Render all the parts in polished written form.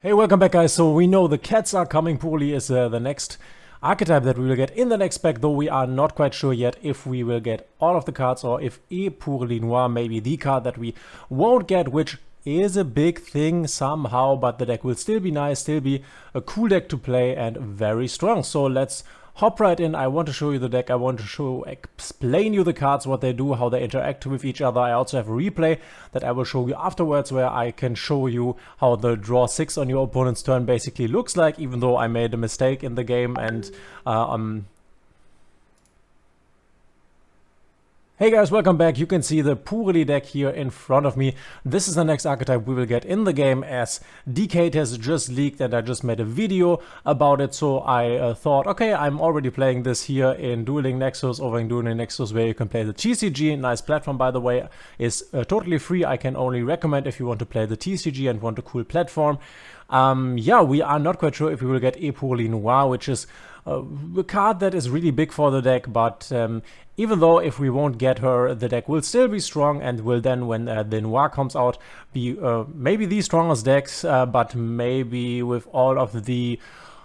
Hey, welcome back guys. So we know the cats are coming. PURRELY is the next archetype that we will get in the next pack, though we are not quite sure yet if we will get all of the cards or if Aprily Noir may be the card that we won't get, which is a big thing somehow, but the deck will still be nice, still be a cool deck to play and very strong. So let's hop right in. I want to show you the deck. I want to explain you the cards, what they do, how they interact with each other. I also have a replay that I will show you afterwards where I can show you how the draw 6 on your opponent's turn basically looks like, even though I made a mistake in the game and Hey guys, welcome back. You can see the PURRELY deck here in front of me. This is the next archetype we will get in the game, as Decade has just leaked and I just made a video about it. So I thought, okay, I'm already playing this here in Dueling Nexus, over in Dueling Nexus, where you can play the TCG. Nice platform, by the way, is totally free. I can only recommend if you want to play the TCG and want a cool platform. Yeah, we are not quite sure if we will get Aprily Noir, which is a card that is really big for the deck, but even though if we won't get her, the deck will still be strong and will then, when the Noir comes out, be maybe the strongest decks, but maybe with all of the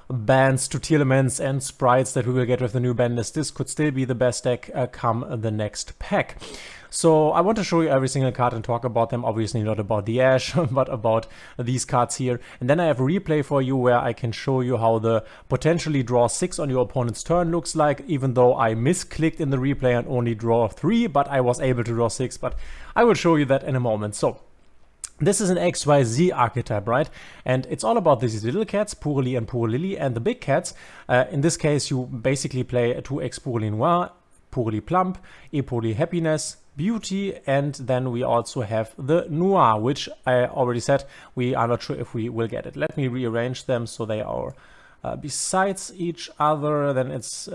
bans to elements and sprites that we will get with the new ban list, this could still be the best deck come the next pack. So I want to show you every single card and talk about them, obviously not about the Ash, but about these cards here. And then I have a replay for you where I can show you how the potentially draw 6 on your opponent's turn looks like, even though I misclicked in the replay and only draw 3, but I was able to draw 6, but I will show you that in a moment. So this is an XYZ archetype, right? And it's all about these little cats, PURRELY and PURRELY, and the big cats. In this case, you basically play 2x PURRELY Noir, PURRELY Plump, Aprily Happiness, Beauty, and then we also have the Noir, which I already said we are not sure if we will get it. Let me rearrange them so they are besides each other. Then it's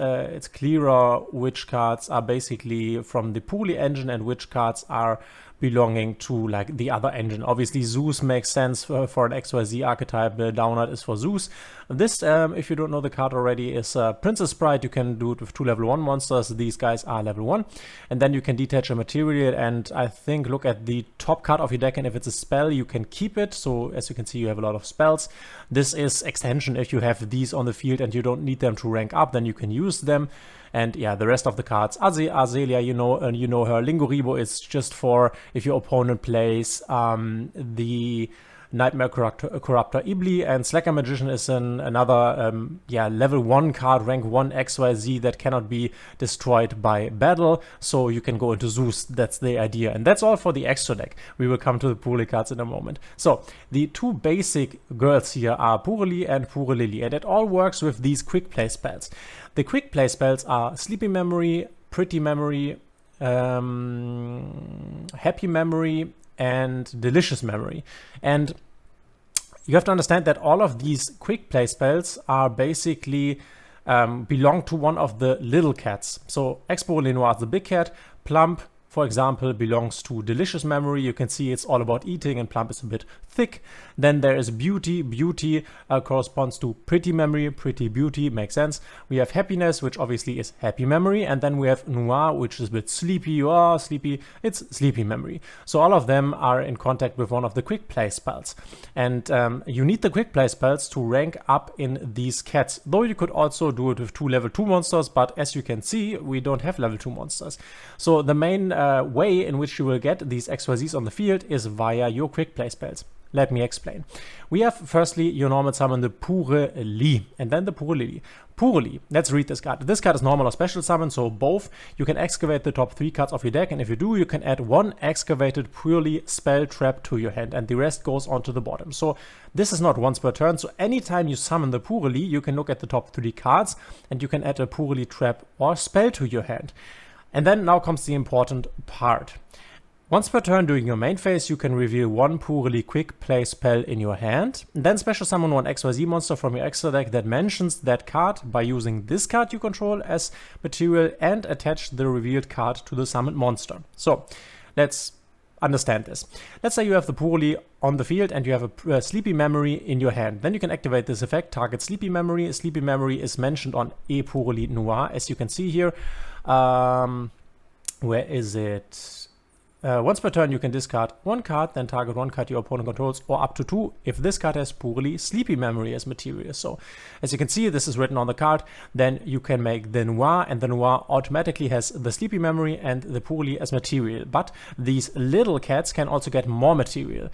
clearer which cards are basically from the PURRELY engine and which cards are belonging to like the other engine. Obviously Zeus makes sense for an XYZ archetype. The Downard is for Zeus. This, if you don't know the card already, is Princess Sprite. You can do it with 2 level 1 monsters. These guys are level 1. And then you can detach a material and I think look at the top card of your deck, and if it's a spell you can keep it. So as you can see, you have a lot of spells. This is extension. If you have these on the field and you don't need them to rank up, then you can use them. And yeah, the rest of the cards, Azalea, you know her. Lingoribo is just for if your opponent plays the Nightmare Corruptor Ibli, and Slacker Magician is another level 1 card, rank 1 XYZ that cannot be destroyed by battle, so you can go into Zeus. That's the idea, and that's all for the extra deck. We will come to the PURRELY cards in a moment. So the two basic girls here are PURRELY and PURRELY, and it all works with these quick play spells. The quick play spells are Sleepy Memory, Pretty Memory, Happy Memory, and Delicious Memory. And you have to understand that all of these quick play spells are basically belong to one of the little cats. So PURRELY Noir is the big cat. Plump, for example, belongs to Delicious Memory. You can see it's all about eating and Plump is a bit thick. Then there is Beauty. Beauty corresponds to Pretty Memory. Pretty Beauty makes sense. We have Happiness, which obviously is Happy Memory. And then we have Noir, which is a bit sleepy. You are sleepy. It's Sleepy Memory. So all of them are in contact with one of the quick play spells. And you need the quick play spells to rank up in these cats. Though you could also do it with 2 level 2 monsters. But as you can see, we don't have level 2 monsters. So the main way in which you will get these XYZs on the field is via your quick play spells. Let me explain. We have firstly your normal summon, the PURRELY, and then the PURRELY. PURRELY, let's read this card. This card is normal or special summon, so both. You can excavate the top 3 cards of your deck, and if you do, you can add 1 excavated PURRELY spell trap to your hand, and the rest goes onto the bottom. So this is not once per turn, so anytime you summon the PURRELY, you can look at the top 3 cards, and you can add a PURRELY trap or spell to your hand. And then now comes the important part. Once per turn during your main phase, you can reveal 1 PURRELY quick play spell in your hand. Then special summon 1 XYZ monster from your extra deck that mentions that card by using this card you control as material and attach the revealed card to the summoned monster. So let's understand this. Let's say you have the PURRELY on the field and you have a Sleepy Memory in your hand. Then you can activate this effect, target Sleepy Memory. Sleepy Memory is mentioned on Aprily Noir, as you can see here. Where is it? once per turn you can discard one card, then target one card your opponent controls, or up to 2 if this card has PURRELY Sleepy Memory as material. So as you can see, this is written on the card. Then you can make the Noir, and the Noir automatically has the Sleepy Memory and the PURRELY as material. But these little cats can also get more material.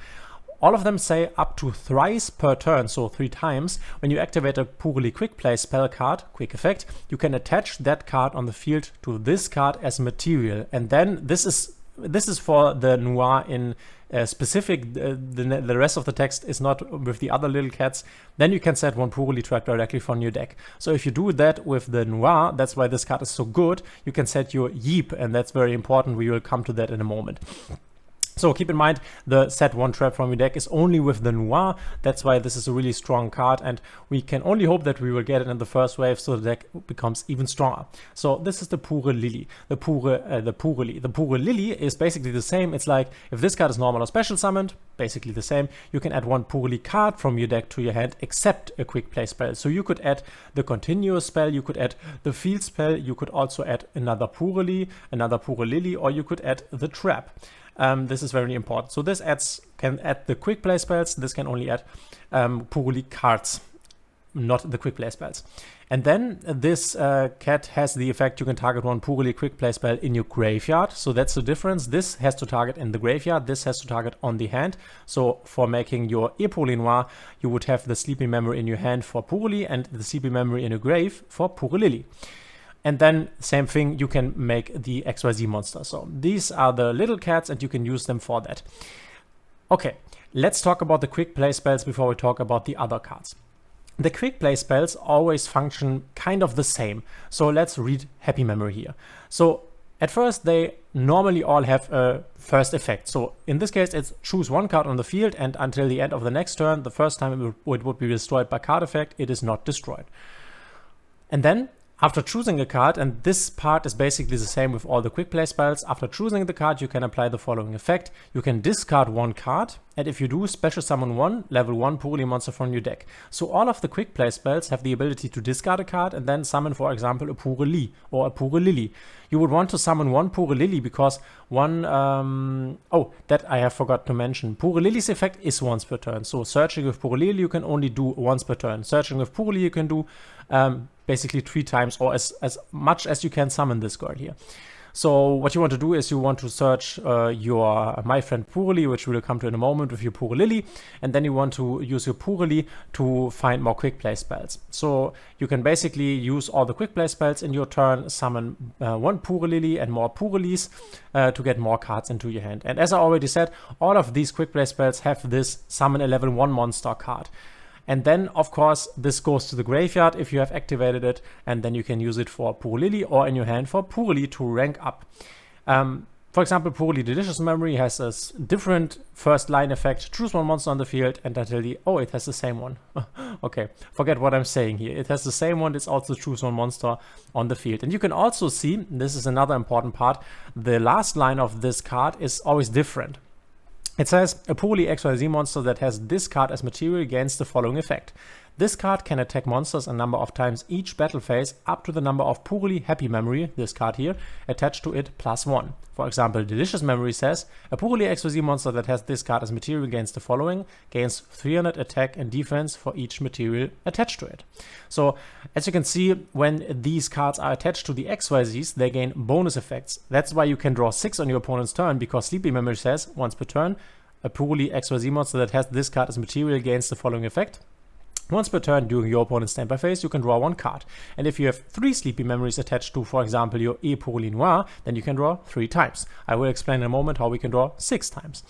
All of them say up to thrice per turn, so 3 times. When you activate a PURRELY Quick Play spell card, quick effect, you can attach that card on the field to this card as material. And then this is for the Noir in specific. The rest of the text is not with the other little cats. Then you can set one PURRELY track directly from your deck. So if you do that with the Noir, that's why this card is so good. You can set your Yeep, and that's very important. We will come to that in a moment. So keep in mind, the set one trap from your deck is only with the Noir. That's why this is a really strong card, and we can only hope that we will get it in the first wave so the deck becomes even stronger. So this is the PURRELY. The PURRELY. The PURRELY is basically the same. It's like if this card is normal or special summoned, basically the same. You can add one PURRELY card from your deck to your hand, except a quick play spell. So you could add the continuous spell, you could add the field spell, you could also add another PURRELY, or you could add the trap. This is very important. So this can add the quick play spells. This can only add PURRELY cards, not the quick play spells. And then this cat has the effect you can target one PURRELY quick play spell in your graveyard. So that's the difference. This has to target in the graveyard. This has to target on the hand. So for making your Aprily Noir, you would have the Sleepy Memory in your hand for PURRELY and the Sleepy Memory in your grave for PURRELY. And then same thing, you can make the XYZ monster. So these are the little cats and you can use them for that. Okay, let's talk about the quick play spells before we talk about the other cards. The quick play spells always function kind of the same. So let's read Happy Memory here. So at first they normally all have a first effect. So in this case it's choose one card on the field, and until the end of the next turn, the first time it would be destroyed by card effect, it is not destroyed. And then after choosing a card, and this part is basically the same with all the quick play spells, after choosing the card you can apply the following effect. You can discard one card, and if you do, special summon one level 1 PURRELY monster from your deck. So all of the quick play spells have the ability to discard a card and then summon, for example, a PURRELY or a PURRELY. You would want to summon one PURRELY because one, oh, that I have forgot to mention. PURRELY's effect is once per turn. So searching with PURRELY you can only do once per turn. Searching with PURRELY you can do basically 3 times, or as much as you can summon this card here. So what you want to do is you want to search your My Friend PURRELY, which we'll come to in a moment, with your PURRELY, and then you want to use your PURRELY to find more quick play spells. So you can basically use all the quick play spells in your turn, summon one PURRELY and more PURRELYs to get more cards into your hand. And as I already said, all of these quick play spells have this summon a level 1 monster card. And then, of course, this goes to the graveyard if you have activated it, and then you can use it for PURRELY or in your hand for PURRELY to rank up. For example, PURRELY Delicious Memory has a different first line effect. Choose one monster on the field and until the... Oh, it has the same one. Okay, forget what I'm saying here. It has the same one. It's also choose one monster on the field. And you can also see, this is another important part, the last line of this card is always different. It says, a PURRELY XYZ monster that has this card as material gains the following effect. This card can attack monsters a number of times each battle phase up to the number of PURRELY Happy Memory, this card here, attached to it +1. For example, Delicious Memory says, a PURRELY XYZ monster that has this card as material gains the following, gains 300 attack and defense for each material attached to it. So, as you can see, when these cards are attached to the XYZs, they gain bonus effects. That's why you can draw 6 on your opponent's turn, because Sleepy Memory says, once per turn, a PURRELY XYZ monster that has this card as material gains the following effect. Once per turn during your opponent's standby phase, you can draw 1 card. And if you have 3 Sleepy Memories attached to, for example, your Aprily Noir, then you can draw 3 times. I will explain in a moment how we can draw 6 times.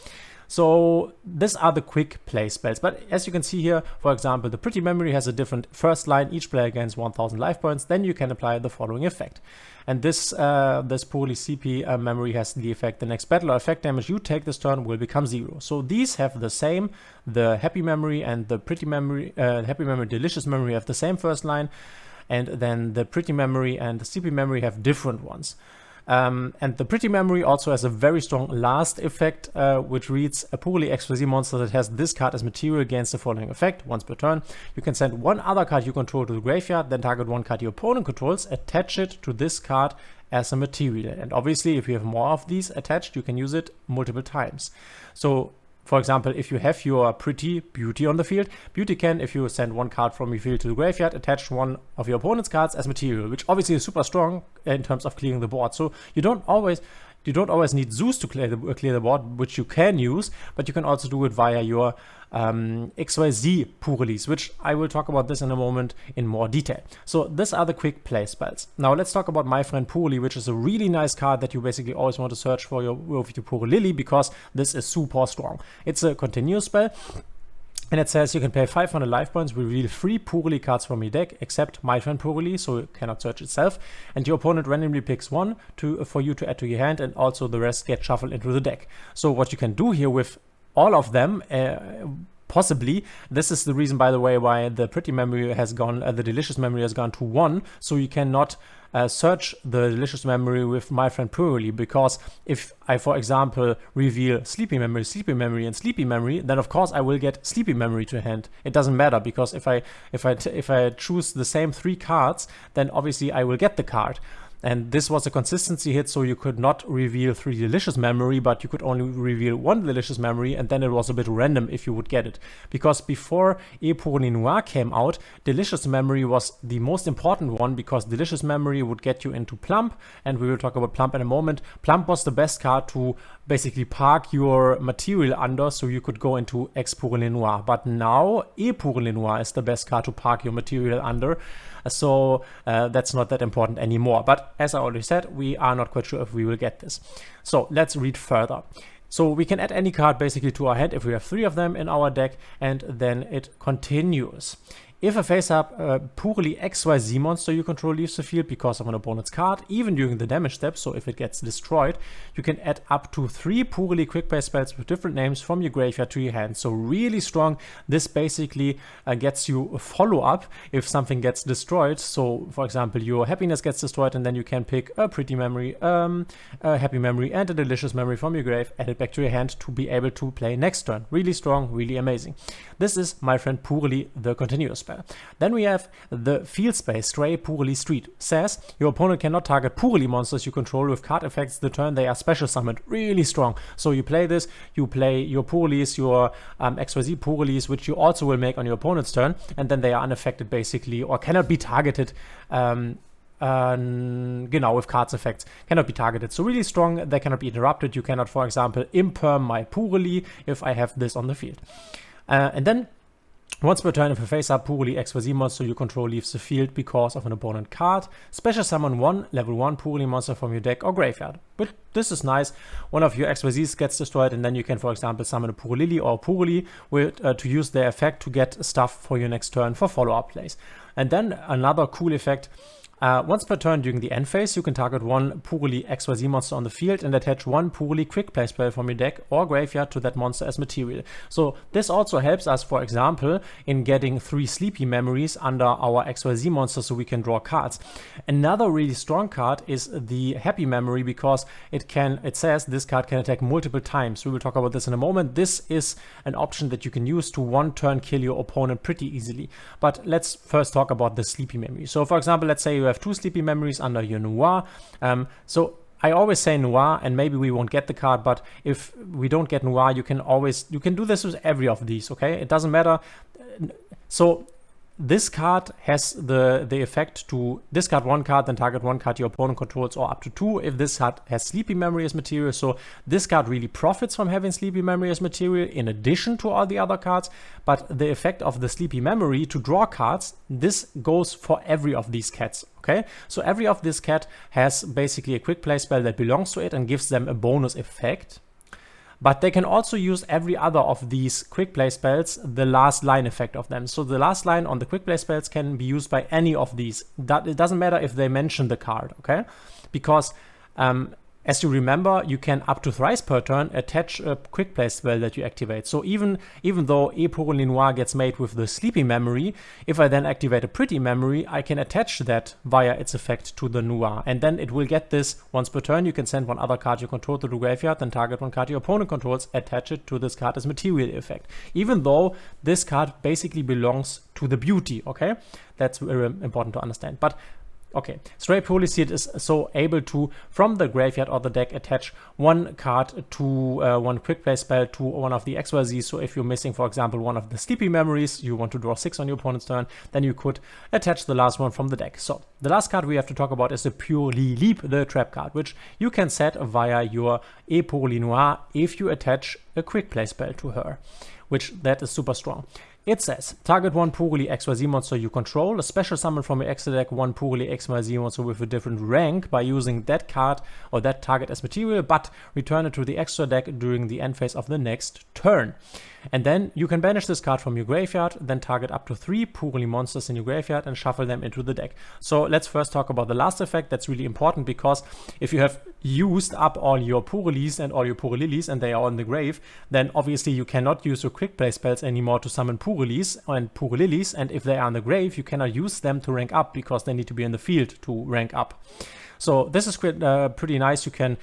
So these are the quick play spells. But as you can see here, for example, the Pretty Memory has a different first line. Each player gains 1000 life points. Then you can apply the following effect. And this PURRELY CP memory has the effect, the next battle or effect damage you take this turn will become 0. So these have the same, the Happy Memory and the Pretty Memory, Happy Memory, Delicious Memory have the same first line, and then the Pretty Memory and the CP Memory have different ones. And the Pretty Memory also has a very strong last effect, which reads, a PURRELY XYZ monster that has this card as material gains the following effect. Once per turn, you can send one other card you control to the graveyard, then target one card your opponent controls, attach it to this card as a material. And obviously, if you have more of these attached, you can use it multiple times. So for example, if you have your pretty Beauty on the field, Beauty can, if you send one card from your field to the graveyard, attach one of your opponent's cards as material, which obviously is super strong in terms of clearing the board. So you don't always need Zeus to clear the board, which you can use, but you can also do it via your XYZ PURRELYs, which I will talk about this in a moment in more detail. So these are the quick play spells. Now let's talk about My Friend PURRELY, which is a really nice card that you basically always want to search for with your PURRELY, because this is super strong. It's a continuous spell. And it says you can pay 500 life points, reveal 3 PURRELY cards from your deck, except My Friend PURRELY, so you cannot search itself. And your opponent randomly picks one for you to add to your hand, and also the rest get shuffled into the deck. So what you can do here with all of them, possibly, this is the reason, by the way, why the pretty memory has gone, the delicious memory has gone to 1, so you cannot search the delicious memory with My Friend PURRELY, because if I, for example, reveal sleepy memory, and sleepy memory, then of course I will get sleepy memory to hand. It doesn't matter, because if I choose the same 3 cards, then obviously I will get the card. And this was a consistency hit, so you could not reveal 3 delicious memory, but you could only reveal 1 delicious memory, and then it was a bit random if you would get it. Because before Aprily Noir came out, delicious memory was the most important one, because delicious memory would get you into Plump, and we will talk about Plump in a moment. Plump was the best card to basically park your material under, so you could go into Aprily Noir. But now Aprily Noir is the best card to park your material under, so that's not that important anymore. But as I already said, we are not quite sure if we will get this. So let's read further. So we can add any card basically to our hand if we have 3 of them in our deck, and then it continues. If a face-up PURRELY XYZ monster you control leaves the field because of an opponent's card, even during the damage step, so if it gets destroyed, you can add up to 3 PURRELY quick play spells with different names from your graveyard to your hand. So really strong. This basically gets you a follow-up if something gets destroyed. So for example, your happiness gets destroyed, and then you can pick a pretty memory, a happy memory, and a delicious memory from your grave, add it back to your hand to be able to play next turn. Really strong, really amazing. This is My Friend PURRELY, the continuous spell. Then we have the field space Stray PURRELY Street. Says your opponent cannot target PURRELY monsters you control with card effects the turn they are special summoned. Really strong. So you play this, you play your PURRELYs, your XYZ PURRELYs, which you also will make on your opponent's turn, and then they are unaffected basically, or cannot be targeted with cards effects, cannot be targeted. So really strong. They cannot be interrupted. You cannot, for example, imperm my PURRELY if I have this on the field. And then once per turn, if a face-up PURRELY XYZ monster you control leaves the field because of an opponent card, special summon 1 level 1 PURRELY monster from your deck or graveyard. But this is nice. One of your XYZs gets destroyed, and then you can, for example, summon a PURRELY or PURRELY to use their effect to get stuff for your next turn for follow-up plays. And then another cool effect. Once per turn during the end phase, you can target 1 PURRELY XYZ monster on the field and attach 1 PURRELY quick play spell from your deck or graveyard to that monster as material. So this also helps us, for example, in getting 3 sleepy memories under our XYZ monster so we can draw cards. Another really strong card is the happy memory, because it says this card can attack multiple times. We will talk about this in a moment. This is an option that you can use to 1 turn kill your opponent pretty easily. But let's first talk about the sleepy memory. So for example, let's say you have 2 sleepy memories under your Noir. So I always say Noir, and maybe we won't get the card, but if we don't get Noir, you can do this with every of these, okay? It doesn't matter. So this card has the effect to discard 1 card, then target 1 card your opponent controls, or up to 2 if this card has sleepy memory as material. So this card really profits from having sleepy memory as material in addition to all the other cards. But the effect of the sleepy memory to draw cards, this goes for every of these cats. Okay, so every of this cat has basically a quick play spell that belongs to it and gives them a bonus effect. But they can also use every other of these quick play spells, the last line effect of them. So the last line on the quick play spells can be used by any of these. It doesn't matter if they mention the card, okay? Because as you remember, you can up to thrice per turn attach a quick play spell that you activate. So even though Aprily Noir gets made with the sleepy memory, if I then activate a pretty memory, I can attach that via its effect to the Noir. And then it will get this once per turn. You can send 1 other card you control to the graveyard, then target 1 card your opponent controls, attach it to this card as material effect. Even though this card basically belongs to the beauty, okay? That's very important to understand. But Okay, Stray Purely Seed is so able to, from the graveyard or the deck, attach one card to one quick play spell to one of the XYZs. So if you're missing, for example, one of the Sleepy Memories, you want to draw 6 on your opponent's turn, then you could attach the last one from the deck. So the last card we have to talk about is the Purely Leap, the trap card, which you can set via your Aprily Noir if you attach a quick play spell to her, which that is super strong. It says, target one Purrely XYZ monster you control, a special summon from your extra deck one Purrely XYZ monster with a different rank by using that card or that target as material, but return it to the extra deck during the end phase of the next turn. And then you can banish this card from your graveyard, then target up to 3 Purrely monsters in your graveyard and shuffle them into the deck. So let's first talk about the last effect. That's really important because if you have used up all your Purrelys and all your Purrelilies and they are in the grave, then obviously you cannot use your quick play spells anymore to summon Purrelys and Purrelilies, and if they are in the grave, you cannot use them to rank up because they need to be in the field to rank up. So this is pretty nice. You can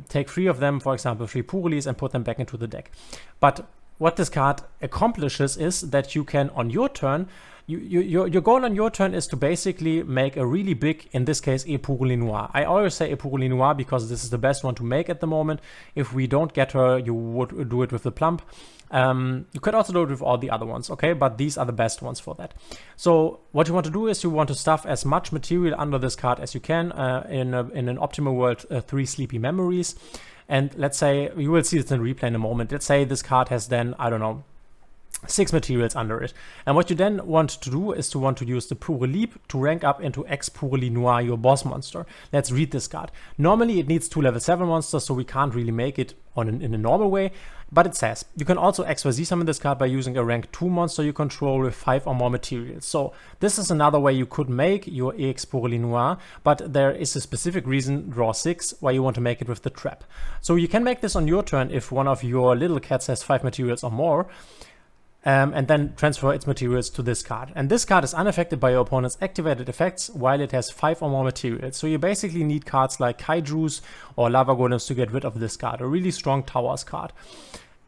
take 3 of them, for example 3 Purrelys, and put them back into the deck. But what this card accomplishes is that you can, on your turn, your goal on your turn is to basically make a really big, in this case, Aprily Noir. I always say Aprily Noir because this is the best one to make at the moment. If we don't get her, you would do it with the Plump. You could also do it with all the other ones, okay? But these are the best ones for that. So what you want to do is you want to stuff as much material under this card as you can. In an optimal world, 3 Sleepy Memories. And let's say, you will see this in replay in a moment. Let's say this card has then, I don't know, 6 materials under it. And what you then want to do is to want to use the Purely Leap to rank up into X Purely Noir, your boss monster. Let's read this card. Normally it needs 2 level 7 monsters, so we can't really make it in a normal way. But it says, you can also XYZ summon this card by using a rank 2 monster you control with 5 or more materials. So this is another way you could make your EX Purely Noir, but there is a specific reason, draw 6, why you want to make it with the trap. So you can make this on your turn if one of your little cats has 5 materials or more. And then transfer its materials to this card. And this card is unaffected by your opponent's activated effects while it has 5 or more materials. So you basically need cards like Kaijus or Lava Golems to get rid of this card, a really strong Towers card.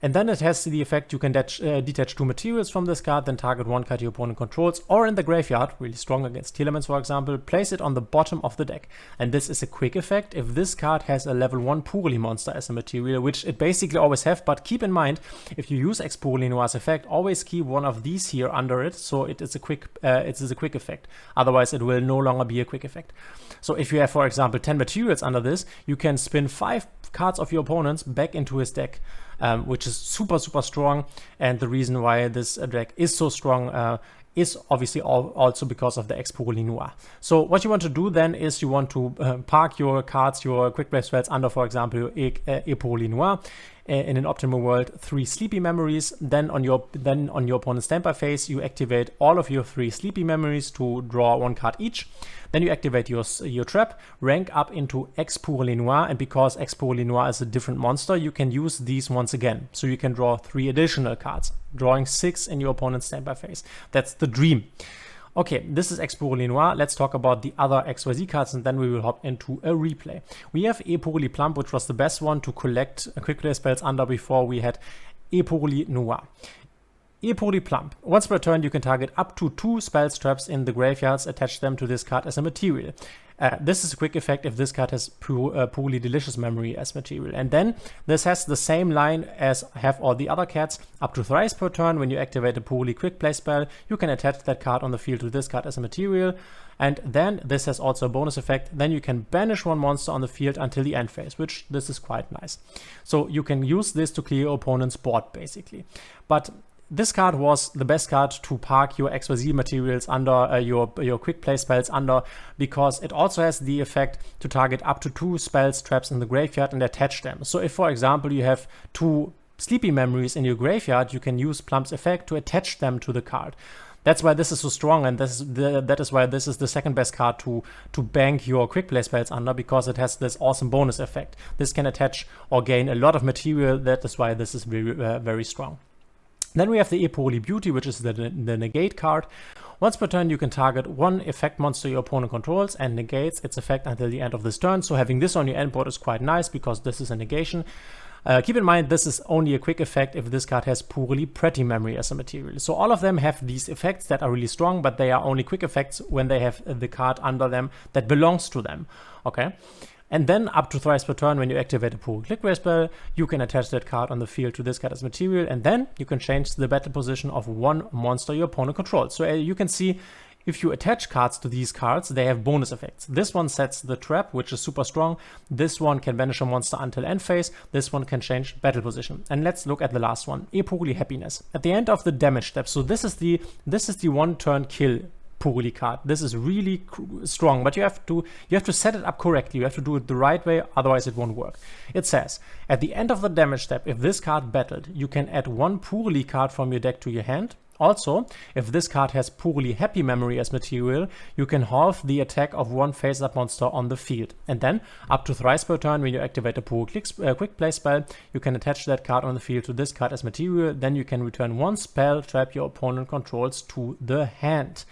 And then it has the effect you can detach 2 materials from this card, then target 1 card your opponent controls, or in the graveyard, really strong against Telements for example, place it on the bottom of the deck. And this is a quick effect if this card has a level 1 Purrely monster as a material, which it basically always have, but keep in mind, if you use X Purrely Noir's effect, always keep one of these here under it, so it is a quick effect. Otherwise it will no longer be a quick effect. So if you have, for example, 10 materials under this, you can spin 5 cards of your opponent's back into his deck. Which is super strong, and the reason why this deck is so strong is obviously also because of the X Purrely Noir. So what you want to do then is you want to park your cards, your quick play spells under, for example, Aprily Noir. In an optimal world, 3 Sleepy Memories. Then on your opponent's standby phase, you activate all of your 3 Sleepy Memories to draw 1 card each. Then you activate your trap, rank up into X Purrely Noir, and because X Purrely Noir is a different monster, you can use these once again. So you can draw 3 additional cards, drawing 6 in your opponent's standby phase. That's the dream. Okay, this is X Purrely Noir. Let's talk about the other XYZ cards and then we will hop into a replay. We have Aprily Plump, which was the best one to collect quick play spells under before we had Aprily Noir. Aprily Plump. Once per turn, you can target up to 2 spell traps in the graveyards, attach them to this card as a material. This is a quick effect if this card has Purrely Delicious Memory as material. And then this has the same line as have all the other cards. Up to thrice per turn, when you activate a Purrely quick play spell, you can attach that card on the field to this card as a material. And then this has also a bonus effect. Then you can banish 1 monster on the field until the end phase, which this is quite nice. So you can use this to clear your opponent's board basically. But this card was the best card to park your XYZ materials under, your quick play spells under, because it also has the effect to target up to 2 spells traps in the graveyard and attach them. So if, for example, you have 2 Sleepy Memories in your graveyard, you can use Plump's effect to attach them to the card. That's why this is so strong, and that is why this is the second best card to bank your quick play spells under, because it has this awesome bonus effect. This can attach or gain a lot of material. That is why this is very strong. Then we have the Aprily Beauty, which is the negate card. Once per turn, you can target 1 effect monster your opponent controls and negates its effect until the end of this turn. So having this on your end board is quite nice because this is a negation. Keep in mind, this is only a quick effect if this card has Purrely Pretty Memory as a material. So all of them have these effects that are really strong, but they are only quick effects when they have the card under them that belongs to them. Okay. And then up to thrice per turn, when you activate a Purrely Click Ray spell, you can attach that card on the field to this card as material, and then you can change the battle position of one monster your opponent controls. So you can see, if you attach cards to these cards, they have bonus effects. This one sets the trap, which is super strong. This one can banish a monster until end phase. This one can change battle position. And let's look at the last one, Aprily Happiness. At the end of the damage step, so this is the one turn kill Purrely card. This is really strong, but you have to set it up correctly. You have to do it the right way, otherwise it won't work. It says, at the end of the damage step, if this card battled, you can add one Purrely card from your deck to your hand. Also, if this card has Purrely Happy Memory as material, you can halve the attack of one face-up monster on the field. And then, up to thrice per turn, when you activate a Purrely Quick Play spell, you can attach that card on the field to this card as material. Then you can return one spell trap your opponent controls to the hand.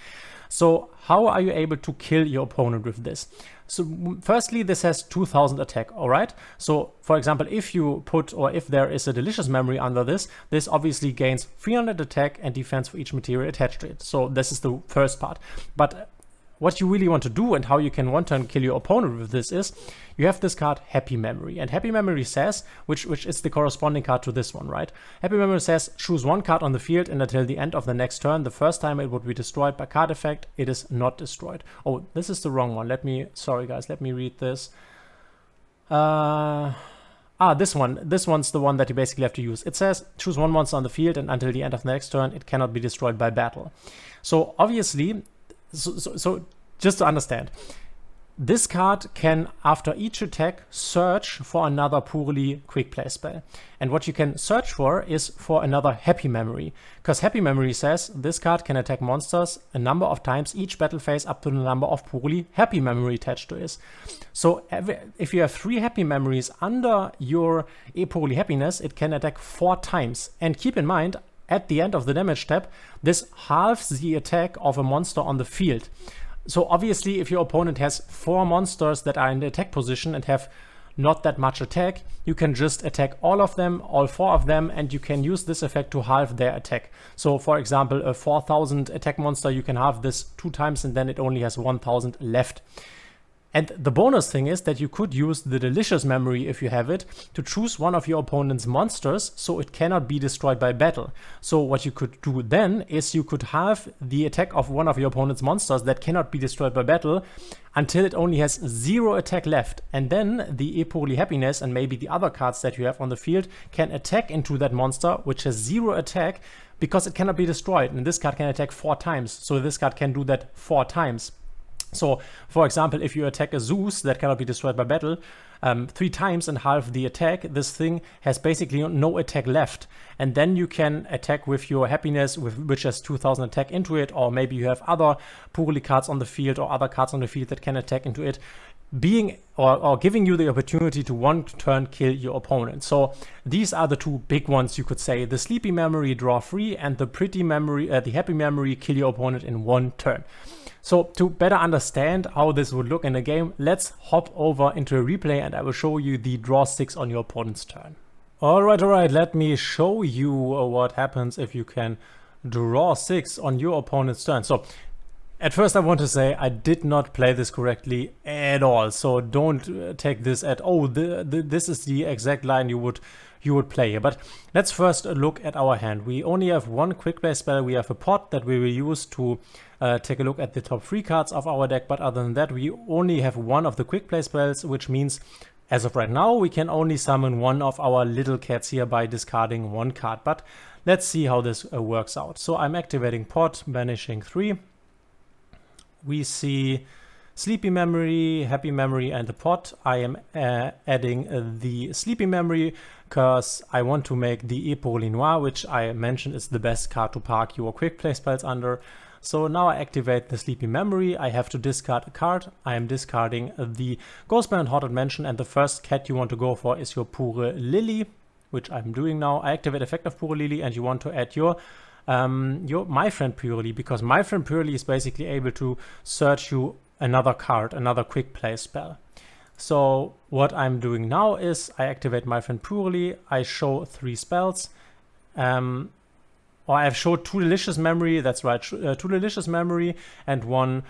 So how are you able to kill your opponent with this? So firstly, this has 2000 attack, all right? So for example, if you put, or if there is a Delicious Memory under this, this obviously gains 300 attack and defense for each material attached to it. So this is the first part. But what you really want to do and how you can one turn kill your opponent with this is, you have this card Happy Memory, and Happy Memory says, which is the corresponding card to this one, right? Happy Memory says, choose one card on the field and until the end of the next turn, the first time it would be destroyed by card effect, it is not destroyed. Oh, this is the wrong one. Sorry guys, let me read this. This one's the one that you basically have to use. It says, choose one monster on the field and until the end of the next turn, it cannot be destroyed by battle. So obviously, so just to understand, this card can, after each attack, search for another Purrely Quick Play spell. And what you can search for is for another Happy Memory. Because Happy Memory says this card can attack monsters a number of times each battle phase up to the number of Purrely Happy Memory attached to it. So if you have 3 Happy Memories under your Purrely Happiness, it can attack 4 times. And keep in mind, at the end of the damage step, this halves the attack of a monster on the field. So obviously, if your opponent has 4 monsters that are in the attack position and have not that much attack, you can just attack all of them, all 4 of them, and you can use this effect to halve their attack. So for example, a 4000 attack monster, you can halve this 2 times and then it only has 1000 left. And the bonus thing is that you could use the Delicious Memory, if you have it, to choose one of your opponent's monsters so it cannot be destroyed by battle. So what you could do then is you could have the attack of one of your opponent's monsters that cannot be destroyed by battle until it only has 0 attack left. And then the Purrely Happiness and maybe the other cards that you have on the field can attack into that monster, which has 0 attack because it cannot be destroyed. And this card can attack 4 times. So this card can do that 4 times. So, for example, if you attack a Zeus that cannot be destroyed by battle 3 times and halve the attack, this thing has basically no attack left. And then you can attack with your Happiness, which has 2000 attack into it, or maybe you have other Purrely cards on the field or other cards on the field that can attack into it, being or giving you the opportunity to one turn kill your opponent. So these are the 2 big ones, you could say: the Sleepy Memory, draw 3, and the Pretty Memory, the Happy Memory, kill your opponent in 1 turn. So to better understand how this would look in a game, let's hop over into a replay and I will show you the draw 6 on your opponent's turn. Alright, let me show you what happens if you can draw 6 on your opponent's turn. So at first I want to say I did not play this correctly at all, so don't take this at, oh, this is the exact line you would play here. But let's first look at our hand. We only have 1 quick play spell. We have a pot that we will use to take a look at the top 3 cards of our deck, but other than that we only have 1 of the quick play spells, which means as of right now we can only summon 1 of our little cats here by discarding 1 card. But let's see how this works out. So I'm activating pot, banishing 3. We see Sleepy Memory, Happy Memory, and the pot. I am adding the Sleepy Memory because I want to make the Aprily Noir, which I mentioned is the best card to park your quick play spells under. So now I activate the Sleepy Memory. I have to discard a card. I am discarding the Ghostman Haunted Mansion, and the first cat you want to go for is your PURRELY, which I'm doing now. I activate effect of PURRELY, and you want to add your My Friend Purrely, because My Friend Purrely is basically able to search you another card, another quick play spell. So what I'm doing now is I activate my friend PURRELY, I show 3 spells, or I've showed 2 Delicious Memory, that's right, 2 Delicious Memory and one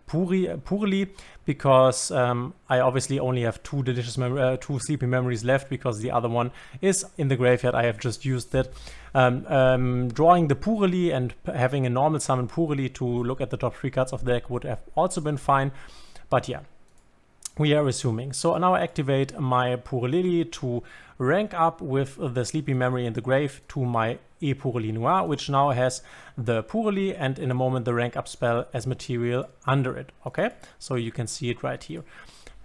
PURRELY, because I obviously only have 2 2 Sleepy Memories left, because the other one is in the graveyard. I have just used it. Drawing the PURRELY and having a normal summon PURRELY to look at the top 3 cards of the deck would have also been fine, but yeah, we are assuming. So now I activate my PURRELY to rank up with the Sleepy Memory in the grave to my Aprily Noir, which now has the PURRELY and in a moment the rank up spell as material under it. Okay, so you can see it right here.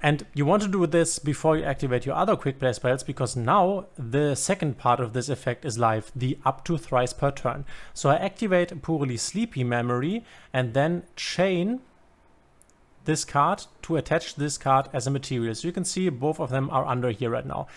And you want to do this before you activate your other quick play spells, because now the second part of this effect is live, the up to thrice per turn. So I activate PURRELY Sleepy Memory and then chain this card to attach this card as a material. So you can see both of them are under here right now.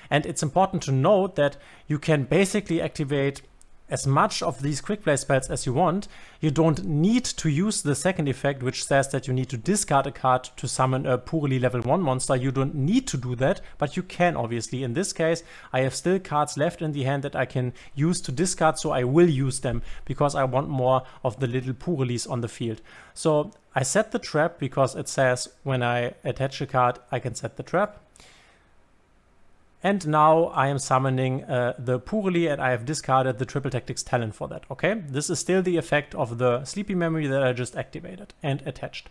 And it's important to note that you can basically activate as much of these quick play spells as you want. You don't need to use the second effect, which says that you need to discard a card to summon a PURRELY level 1 monster. You don't need to do that, but you can obviously. In this case, I have still cards left in the hand that I can use to discard, so I will use them because I want more of the little PURRELYs on the field. So I set the trap because it says when I attach a card, I can set the trap. And now I am summoning the PURRELY, and I have discarded the Triple Tactics Talent for that, okay? This is still the effect of the Sleepy Memory that I just activated and attached.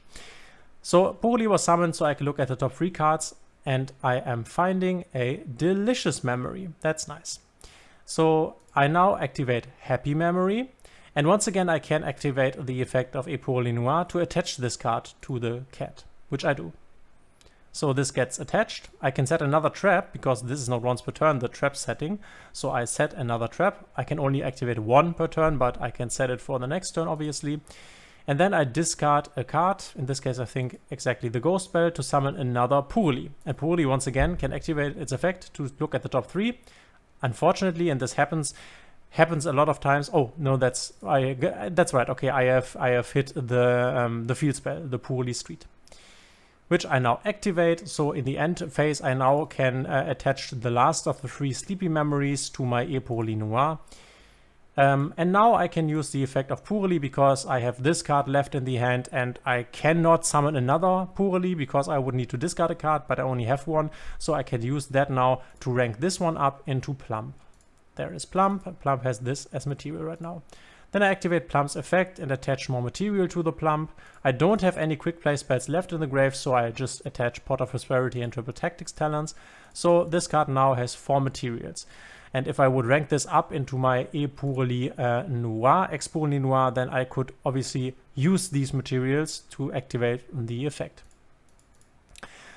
So PURRELY was summoned, so I can look at the top 3 cards, and I am finding a Delicious Memory. That's nice. So I now activate Happy Memory, and once again I can activate the effect of Aprily Noir to attach this card to the cat, which I do. So this gets attached. I can set another trap because this is not once per turn, the trap setting. So I set another trap. I can only activate 1 per turn, but I can set it for the next turn, obviously. And then I discard a card, in this case I think exactly the Ghost spell, to summon another PURRELY. And PURRELY once again can activate its effect to look at the top 3. Unfortunately, and this happens a lot of times. Oh no, that's right. Okay, I have hit the field spell, the PURRELY Street, which I now activate. So in the end phase, I now can attach the last of the 3 Sleepy Memories to my Aprily Noir. And now I can use the effect of PURRELY because I have this card left in the hand, and I cannot summon another PURRELY because I would need to discard a card, but I only have 1. So I can use that now to rank this one up into Plump. There is Plump. Plump has this as material right now. Then I activate Plump's effect and attach more material to the Plump. I don't have any quick play spells left in the grave, so I just attach Pot of Prosperity and Triple Tactics Talents. So this card now has 4 materials. And if I would rank this up into my Aprily Noir, Aprily Noir, then I could obviously use these materials to activate the effect.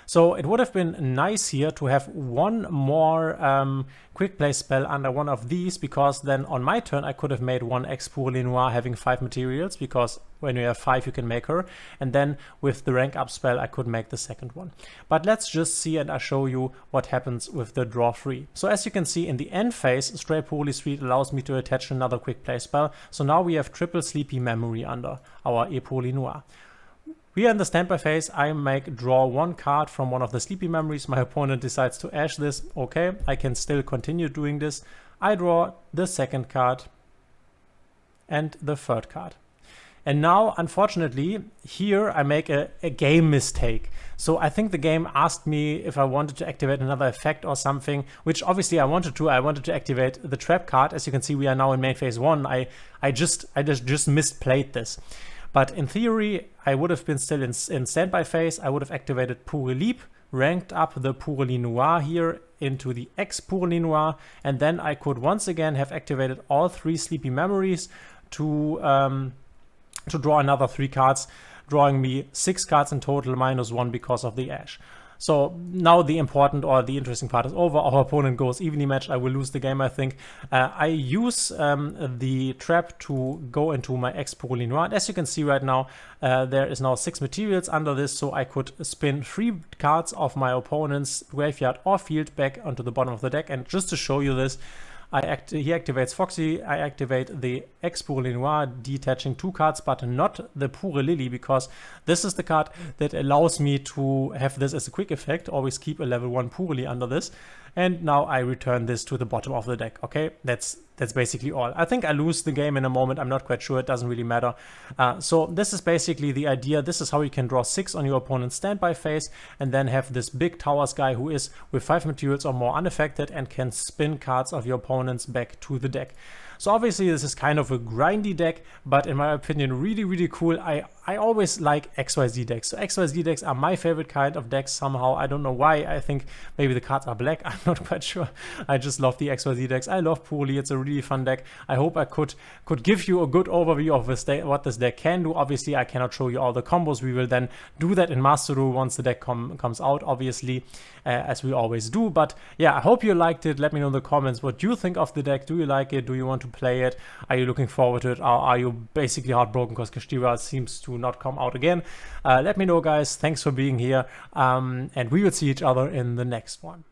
So it would have been nice here to have 1 more quick play spell under one of these, because then on my turn I could have made 1 Aprily Noir having 5 materials, because when you have 5 you can make her, and then with the rank up spell I could make the second one. But let's just see, and I'll show you what happens with the draw 3. So as you can see in the end phase, Stray PURRELY Street allows me to attach another quick play spell. So now we have triple Sleepy Memory under our Aprily Noir. We are in the standby phase. I draw 1 card from one of the Sleepy Memories. My opponent decides to ash this. Okay, I can still continue doing this. I draw the second card and the third card. And now, unfortunately, here I make a game mistake. So I think the game asked me if I wanted to activate another effect or something, which obviously I wanted to. I wanted to activate the trap card. As you can see, we are now in main phase 1. I just misplayed this. But in theory, I would have been still in standby phase. I would have activated PURRELY, ranked up the Aprily Noir here into the Aprily Noir, and then I could once again have activated all 3 Sleepy Memories to draw another 3 cards, drawing me 6 cards in total, -1 because of the ash. So now the important or the interesting part is over. Our opponent goes evenly matched. I will lose the game, I think. I use the trap to go into my Aprily Noir. And as you can see right now, there is now 6 materials under this, so I could spin 3 cards of my opponent's graveyard or field back onto the bottom of the deck. And just to show you this, he activates Foxy, I activate the Aprily Noir, detaching 2 cards, but not the PURRELY, because this is the card that allows me to have this as a quick effect, always keep a level 1 PURRELY under this, and now I return this to the bottom of the deck. Okay, that's basically all. I think I lose the game in a moment, I'm not quite sure, it doesn't really matter. So this is basically the idea. This is how you can draw 6 on your opponent's standby phase, and then have this big towers guy who is with 5 materials or more unaffected and can spin cards of your opponents back to the deck. So obviously this is kind of a grindy deck, but in my opinion really cool. I always like XYZ decks. So XYZ decks are my favorite kind of decks somehow. I don't know why. I think maybe the cards are black. I'm not quite sure. I just love the XYZ decks. I love PURRELY. It's a really fun deck. I hope I could give you a good overview of this deck, what this deck can do. Obviously I cannot show you all the combos. We will then do that in Master Duel once the deck comes out, obviously, as we always do. But yeah, I hope you liked it. Let me know in the comments what you think of the deck. Do you like it? Do you want to play it? Are you looking forward to it? Or are you basically heartbroken because Kashtira seems to not come out again? Let me know, guys. Thanks for being here, and we will see each other in the next one.